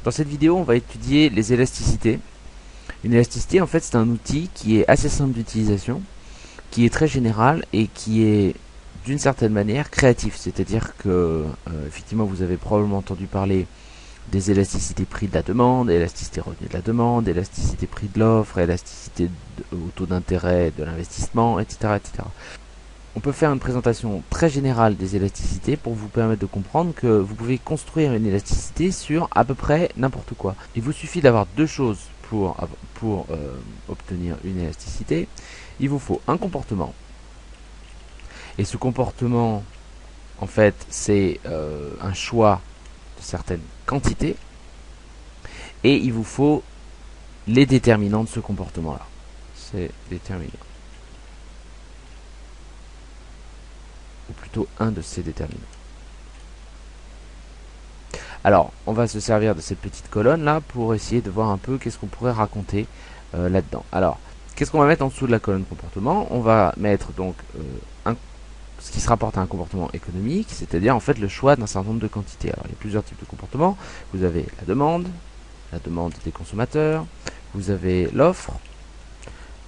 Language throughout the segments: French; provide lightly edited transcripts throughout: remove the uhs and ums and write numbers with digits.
Dans cette vidéo, on va étudier les élasticités. Une élasticité, en fait, c'est un outil qui est assez simple d'utilisation, qui est très général et qui est d'une certaine manière créatif. C'est-à-dire que, effectivement, vous avez probablement entendu parler des élasticités prix de la demande, élasticité revenu de la demande, élasticité prix de l'offre, élasticité au taux d'intérêt de l'investissement, etc., etc. On peut faire une présentation très générale des élasticités pour vous permettre de comprendre que vous pouvez construire une élasticité sur à peu près n'importe quoi. Il vous suffit d'avoir deux choses pour obtenir une élasticité. Il vous faut un comportement. Et ce comportement, en fait, c'est un choix de certaines quantités. Et il vous faut les déterminants de ce comportement-là. C'est déterminant. Ou plutôt un de ces déterminants. Alors, on va se servir de cette petite colonne là pour essayer de voir un peu qu'est-ce qu'on pourrait raconter là-dedans. Alors, qu'est-ce qu'on va mettre en dessous de la colonne comportement? On va mettre donc ce qui se rapporte à un comportement économique, c'est-à-dire en fait le choix d'un certain nombre de quantités. Alors, il y a plusieurs types de comportements. Vous avez la demande des consommateurs, vous avez l'offre,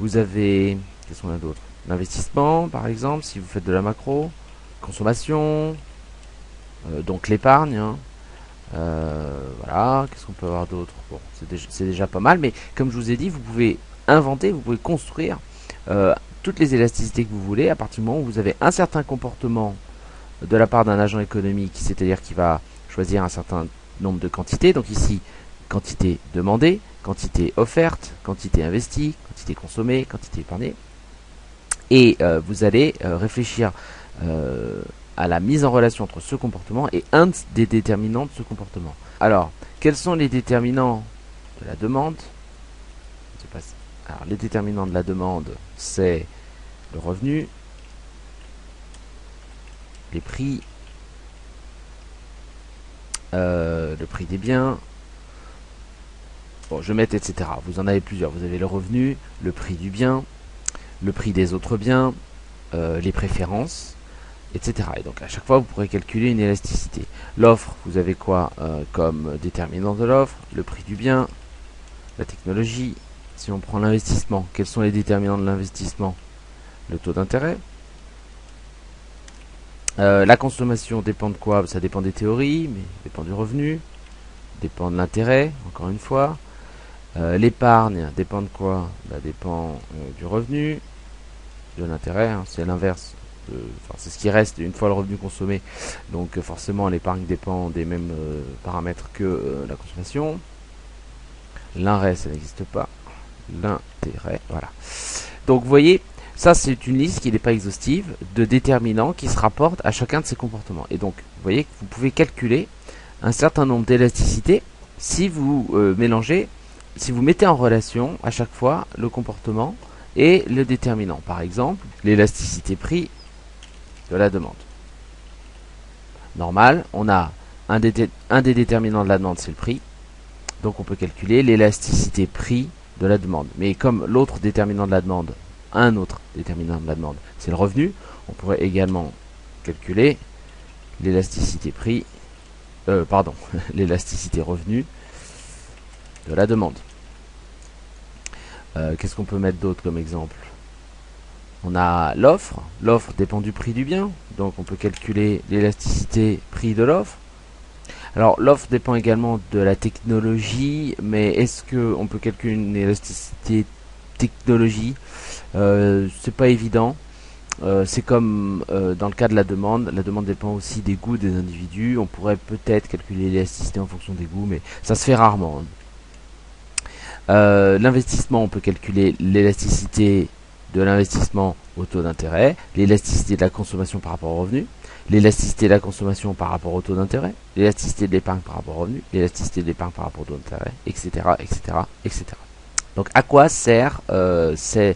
vous avez, qu'est-ce qu'on a d'autre? L'investissement, par exemple, si vous faites de la macro, consommation, donc l'épargne, hein. Voilà, qu'est-ce qu'on peut avoir d'autre? Bon, c'est déjà pas mal, mais comme je vous ai dit, vous pouvez inventer, vous pouvez construire toutes les élasticités que vous voulez à partir du moment où vous avez un certain comportement de la part d'un agent économique, c'est-à-dire qu'il va choisir un certain nombre de quantités. Donc ici, quantité demandée, quantité offerte, quantité investie, quantité consommée, quantité épargnée. Et vous allez réfléchir à la mise en relation entre ce comportement et un des déterminants de ce comportement. Alors, quels sont les déterminants de la demande? Alors, les déterminants de la demande, c'est le revenu, les prix, le prix des biens. Bon, je vais mettre etc. Vous en avez plusieurs. Vous avez le revenu, le prix du bien, le prix des autres biens, les préférences, etc. Et donc à chaque fois, vous pourrez calculer une élasticité. L'offre, vous avez quoi comme déterminant de l'offre? Le prix du bien, la technologie. Si on prend l'investissement, quels sont les déterminants de l'investissement? Le taux d'intérêt. La consommation dépend de quoi? Ça dépend des théories, mais dépend du revenu, dépend de l'intérêt, encore une fois. L'épargne dépend de quoi? Dépend du revenu, de l'intérêt, hein, c'est l'inverse. C'est ce qui reste une fois le revenu consommé. Donc forcément l'épargne dépend des mêmes paramètres que la consommation. L'intérêt, ça n'existe pas. L'intérêt, voilà. Donc vous voyez, ça c'est une liste qui n'est pas exhaustive de déterminants qui se rapportent à chacun de ces comportements. Et donc vous voyez que vous pouvez calculer un certain nombre d'élasticités si vous mélangez, si vous mettez en relation à chaque fois le comportement et le déterminant. Par exemple, l'élasticité prix de la demande. Normal, on a un des déterminants de la demande, c'est le prix. Donc on peut calculer l'élasticité prix de la demande. Mais comme l'autre déterminant de la demande, un autre déterminant de la demande, c'est le revenu, on pourrait également calculer l'élasticité prix, l'élasticité revenu de la demande. Qu'est-ce qu'on peut mettre d'autre comme exemple? On a l'offre. L'offre dépend du prix du bien. Donc on peut calculer l'élasticité prix de l'offre. Alors l'offre dépend également de la technologie. Mais est-ce qu'on peut calculer une élasticité technologie? C'est pas évident. C'est comme dans le cas de la demande. La demande dépend aussi des goûts des individus. On pourrait peut-être calculer l'élasticité en fonction des goûts. Mais ça se fait rarement. L'investissement, on peut calculer l'élasticité de l'investissement au taux d'intérêt, l'élasticité de la consommation par rapport au revenu, l'élasticité de la consommation par rapport au tôt d'intérêt, l'élasticité de l'épargne par rapport au revenu, l'élasticité de l'épargne par rapport au taux d'intérêt, etc., etc., etc. Donc à quoi sert qu'est-ce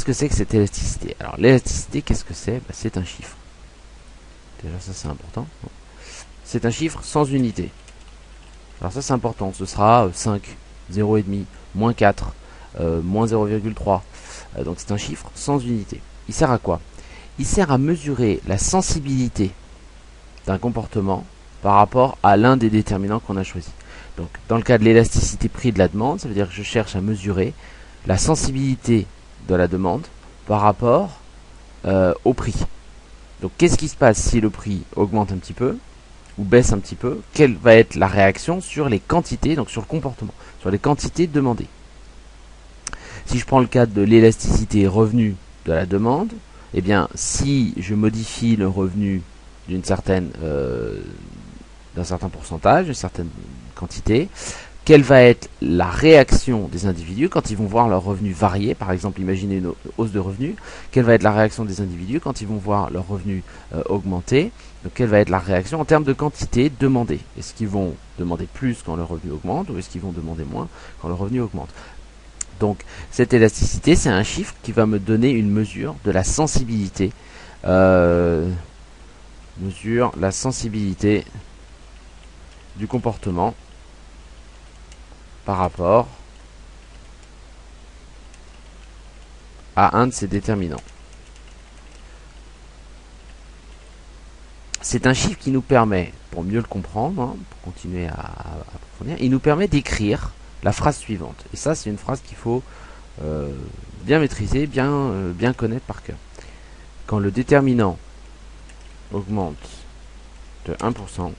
que c'est que cette élasticité? Alors l'élasticité, qu'est-ce que c'est? C'est un chiffre. Déjà ça c'est important. C'est un chiffre sans unité. Alors ça c'est important, ce sera 5, 0,5, moins 4, moins 0,3. Donc c'est un chiffre sans unité. Il sert à quoi? Il sert à mesurer la sensibilité d'un comportement par rapport à l'un des déterminants qu'on a choisi. Donc, dans le cas de l'élasticité prix de la demande, ça veut dire que je cherche à mesurer la sensibilité de la demande par rapport au prix. Donc, qu'est-ce qui se passe si le prix augmente un petit peu ou baisse un petit peu? Quelle va être la réaction sur les quantités, donc sur le comportement, sur les quantités demandées? Si je prends le cas de l'élasticité revenu de la demande, eh bien, si je modifie le revenu d'un certain pourcentage, d'une certaine quantité, quelle va être la réaction des individus quand ils vont voir leur revenu varier? Par exemple, imaginez une hausse de revenus. Quelle va être la réaction des individus quand ils vont voir leur revenu augmenter? Donc, quelle va être la réaction en termes de quantité demandée? Est-ce qu'ils vont demander plus quand leur revenu augmente, ou est-ce qu'ils vont demander moins quand leur revenu augmente? Donc, cette élasticité, c'est un chiffre qui va me donner une mesure de la sensibilité. Mesure la sensibilité du comportement par rapport à un de ces déterminants. C'est un chiffre qui nous permet, pour mieux le comprendre, hein, pour continuer à approfondir, il nous permet d'écrire la phrase suivante. Et ça, c'est une phrase qu'il faut bien maîtriser, bien connaître par cœur. Quand le déterminant augmente de 1%,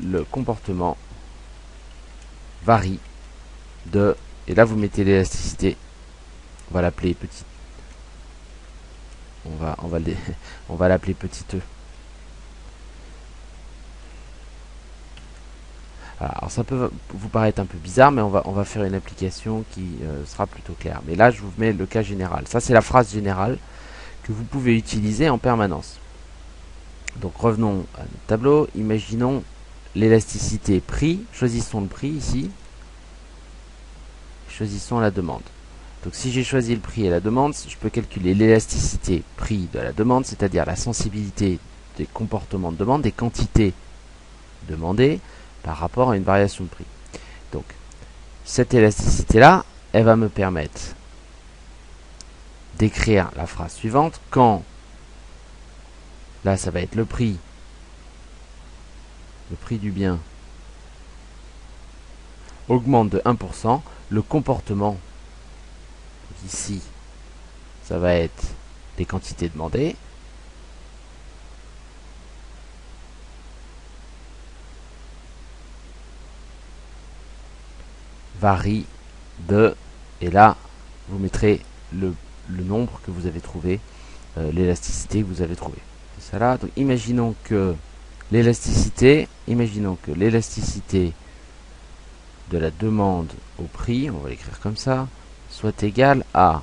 le comportement varie de, et là vous mettez l'élasticité, on va l'appeler petit, on va l'appeler petit e. Alors ça peut vous paraître un peu bizarre, mais on va faire une application qui sera plutôt claire. Mais là je vous mets le cas général. Ça c'est la phrase générale que vous pouvez utiliser en permanence. Donc revenons à notre tableau, imaginons l'élasticité prix, choisissons le prix ici, choisissons la demande. Donc si j'ai choisi le prix et la demande, je peux calculer l'élasticité prix de la demande, c'est-à-dire la sensibilité des comportements de demande, des quantités demandées par rapport à une variation de prix. Donc cette élasticité-là, elle va me permettre d'écrire la phrase suivante quand, là ça va être le prix du bien augmente de 1%, le comportement, ici, ça va être les quantités demandées, varie de, et là, vous mettrez le nombre que vous avez trouvé, l'élasticité que vous avez trouvé. C'est ça là. Donc imaginons que l'élasticité de la demande au prix, on va l'écrire comme ça, soit égale à,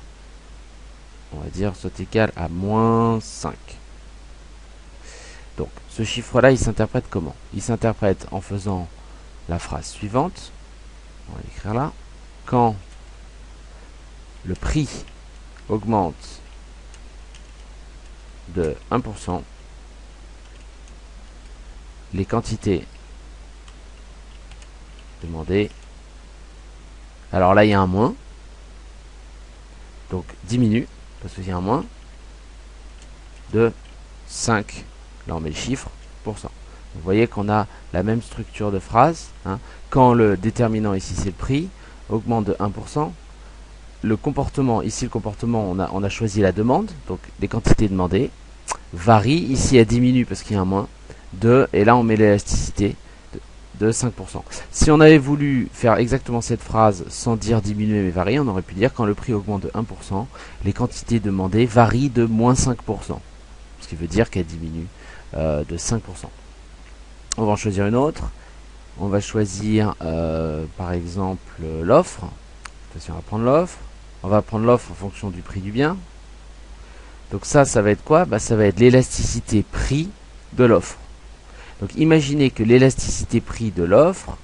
on va dire, soit égal à moins 5. Donc, ce chiffre-là, il s'interprète comment? Il s'interprète en faisant la phrase suivante, on va l'écrire là, quand le prix augmente de 1%, les quantités demandées, alors là il y a un moins, donc diminue, parce qu'il y a un moins, de 5, là on met le chiffre, %. Vous voyez qu'on a la même structure de phrase, hein. Quand le déterminant ici c'est le prix, augmente de 1%, le comportement, ici le comportement, on a choisi la demande, donc les quantités demandées, varie, ici elle diminue parce qu'il y a un moins, et là on met l'élasticité de 5%. Si on avait voulu faire exactement cette phrase sans dire diminuer mais varier, on aurait pu dire quand le prix augmente de 1%, les quantités demandées varient de moins 5%. Ce qui veut dire qu'elle diminue de 5%. On va en choisir une autre. On va choisir par exemple l'offre. On va prendre l'offre. On va prendre l'offre en fonction du prix du bien. Donc ça va être quoi? Ça va être l'élasticité prix de l'offre. Donc imaginez que l'élasticité prix de l'offre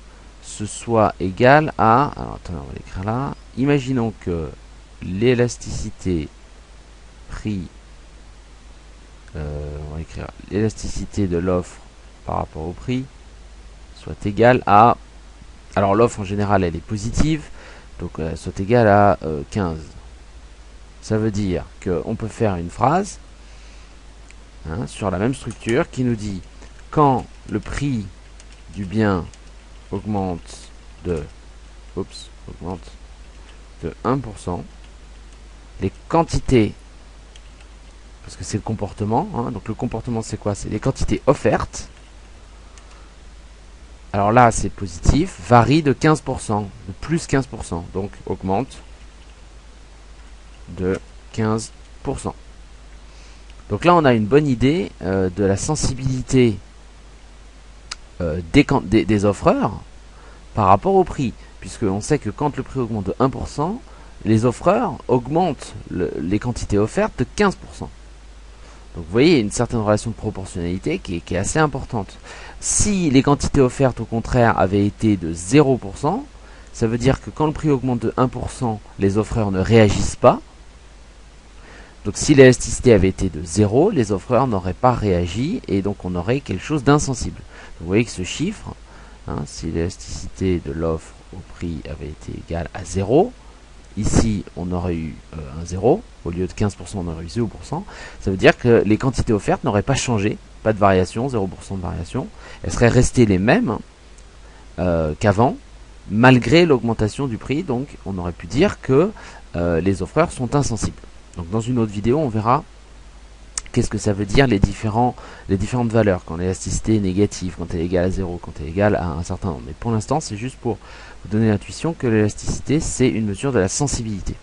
ce soit égal à, alors attendez, on va l'écrire là. Imaginons que l'élasticité prix, on va écrire l'élasticité de l'offre par rapport au prix soit égale à, alors l'offre en général elle est positive, donc soit égale à 15. Ça veut dire qu'on peut faire une phrase hein, sur la même structure qui nous dit quand le prix du bien augmente de, augmente de 1%, les quantités, parce que c'est le comportement, hein, donc le comportement c'est quoi? C'est les quantités offertes. Alors là c'est positif, varie de 15%, de plus 15%, donc augmente de 15%. Donc là on a une bonne idée de la sensibilité des offreurs par rapport au prix, puisqu'on sait que quand le prix augmente de 1%, les offreurs augmentent les quantités offertes de 15%. Donc vous voyez, une certaine relation de proportionnalité qui est assez importante. Si les quantités offertes au contraire avaient été de 0%, ça veut dire que quand le prix augmente de 1%, les offreurs ne réagissent pas. Donc si l'élasticité avait été de 0, les offreurs n'auraient pas réagi et donc on aurait quelque chose d'insensible. Vous voyez que ce chiffre, hein, si l'élasticité de l'offre au prix avait été égale à 0, ici on aurait eu un 0, au lieu de 15% on aurait eu 0%, ça veut dire que les quantités offertes n'auraient pas changé, pas de variation, 0% de variation, elles seraient restées les mêmes qu'avant, malgré l'augmentation du prix, donc on aurait pu dire que les offreurs sont insensibles. Donc dans une autre vidéo on verra qu'est-ce que ça veut dire les différentes valeurs, quand l'élasticité est négative, quand elle est égale à 0, quand elle est égale à un certain nombre. Mais pour l'instant c'est juste pour vous donner l'intuition que l'élasticité c'est une mesure de la sensibilité.